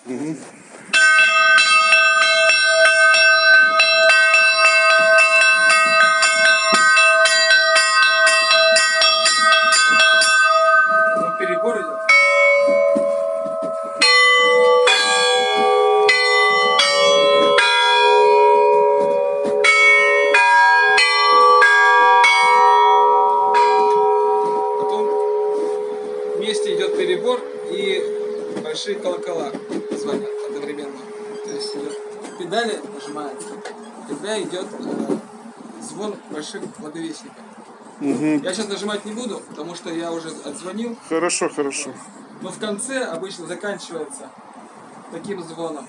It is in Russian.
Угу. Перебор идет. Потом вместе идет перебор и большие колокола звонят одновременно. То есть идет педали нажимаются, когда идет звон больших кладовечников. Угу. Я сейчас нажимать не буду, потому что я уже отзвонил. Хорошо, хорошо. Но в конце обычно заканчивается таким звоном.